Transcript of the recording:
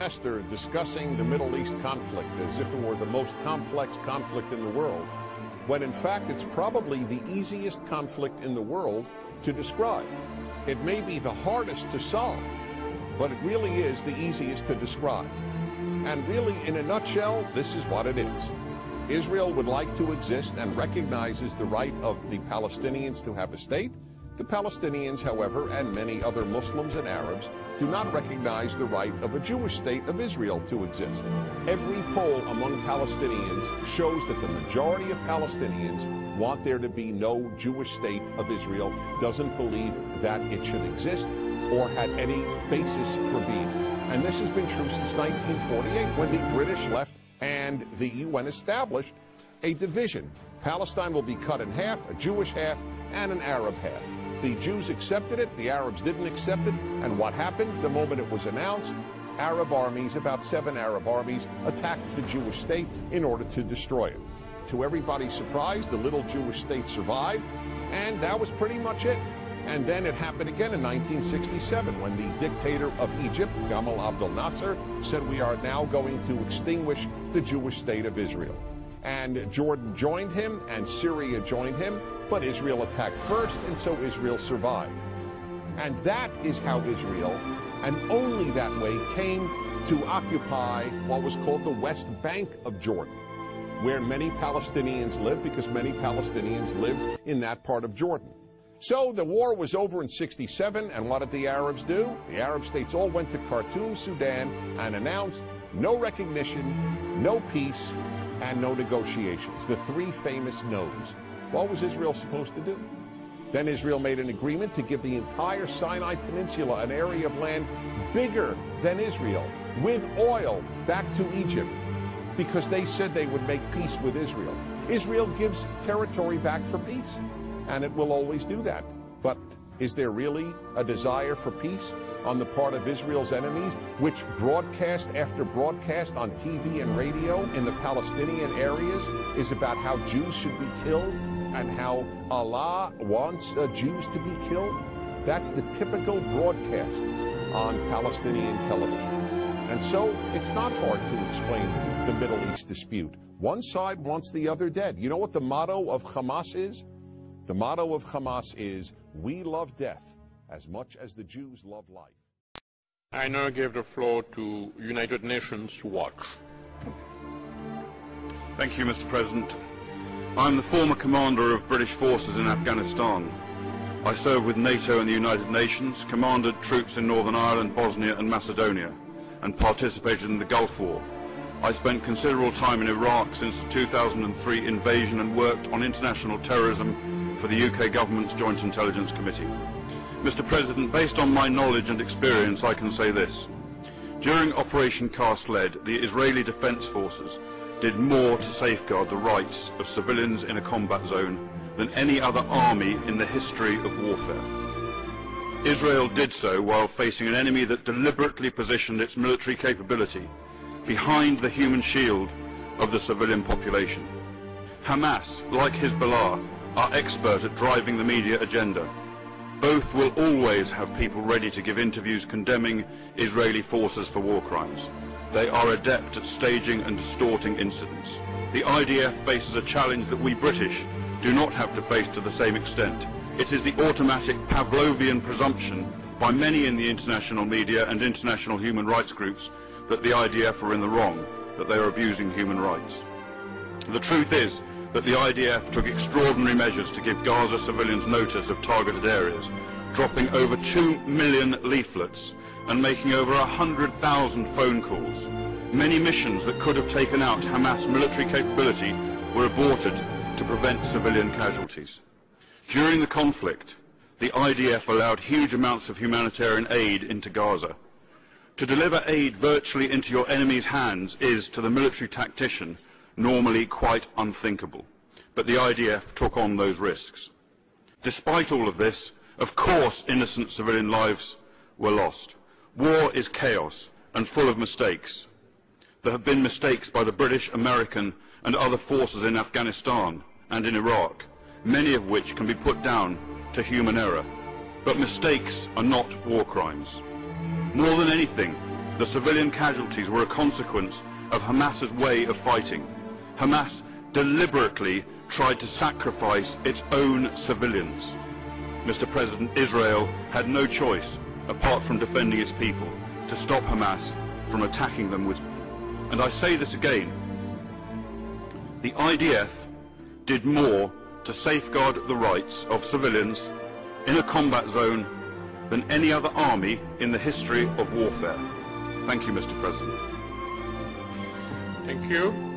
Esther discussing the Middle East conflict as if it were the most complex conflict in the world, when in fact it's probably the easiest conflict in the world to describe. It may be the hardest to solve, but it really is the easiest to describe. And really, in a nutshell, this is what it is. Israel would like to exist and recognizes the right of the Palestinians to have a state. The Palestinians, however, and many other Muslims and Arabs, do not recognize the right of a Jewish state of Israel to exist. Every poll among Palestinians shows that the majority of Palestinians want there to be no Jewish state of Israel, doesn't believe that it should exist or had any basis for being. And this has been true since 1948, when the British left and the UN established a division. Palestine will be cut in half, a Jewish half and an Arab half. The Jews accepted it, the Arabs didn't accept it, and what happened the moment it was announced? Arab armies, about 7 Arab armies, attacked the Jewish state in order to destroy it. To everybody's surprise, the little Jewish state survived, and that was pretty much it. And then it happened again in 1967 when the dictator of Egypt, Gamal Abdel Nasser, said we are now going to extinguish the Jewish state of Israel. And Jordan joined him and Syria joined him, but Israel attacked first, and so Israel survived. And that is how Israel, and only that way, came to occupy what was called the West Bank of Jordan, where many Palestinians live, because many Palestinians lived in that part of Jordan. So the war was over in '67, and what did the Arabs do? The Arab states all went to Khartoum, Sudan, and announced no recognition, no peace, and no negotiations. The 3 famous no's. What was Israel supposed to do? Then Israel made an agreement to give the entire Sinai Peninsula, an area of land bigger than Israel, with oil, back to Egypt, because they said they would make peace with Israel. Israel gives territory back for peace, and it will always do that. But is there really a desire for peace on the part of Israel's enemies, which broadcast after broadcast on TV and radio in the Palestinian areas is about how Jews should be killed and how Allah wants Jews to be killed? That's the typical broadcast on Palestinian television. And so it's not hard to explain the Middle East dispute. One side wants the other dead. You know what the motto of Hamas is? The motto of Hamas is, "We love death as much as the Jews love life." I now give the floor to United Nations Watch. Thank you, Mr. President. I'm the former commander of British forces in Afghanistan. I served with NATO and the United Nations, commanded troops in Northern Ireland, Bosnia and Macedonia, and participated in the Gulf War. I spent considerable time in Iraq since the 2003 invasion and worked on international terrorism for the UK government's Joint Intelligence Committee. Mr. President, based on my knowledge and experience, I can say this. During Operation Cast Lead, the Israeli Defense Forces did more to safeguard the rights of civilians in a combat zone than any other army in the history of warfare. Israel did so while facing an enemy that deliberately positioned its military capability behind the human shield of the civilian population. Hamas, like Hezbollah, are expert at driving the media agenda. Both will always have people ready to give interviews condemning Israeli forces for war crimes. They are adept at staging and distorting incidents. The IDF faces a challenge that we British do not have to face to the same extent. It is the automatic Pavlovian presumption by many in the international media and international human rights groups that the IDF are in the wrong, that they are abusing human rights. The truth is that the IDF took extraordinary measures to give Gaza civilians notice of targeted areas, dropping over 2 million leaflets and making over 100,000 phone calls. Many missions that could have taken out Hamas military capability were aborted to prevent civilian casualties. During the conflict, the IDF allowed huge amounts of humanitarian aid into Gaza. To deliver aid virtually into your enemy's hands is, to the military tactician, normally quite unthinkable, but the IDF took on those risks. Despite all of this, of course innocent civilian lives were lost. War is chaos and full of mistakes. There have been mistakes by the British, American and other forces in Afghanistan and in Iraq, many of which can be put down to human error. But mistakes are not war crimes. More than anything, The civilian casualties were a consequence of Hamas's way of fighting. Hamas deliberately tried to sacrifice its own civilians. Mr. President, Israel had no choice, apart from defending its people, to stop Hamas from attacking them with... And I say this again, the IDF did more to safeguard the rights of civilians in a combat zone than any other army in the history of warfare. Thank you, Mr. President. Thank you.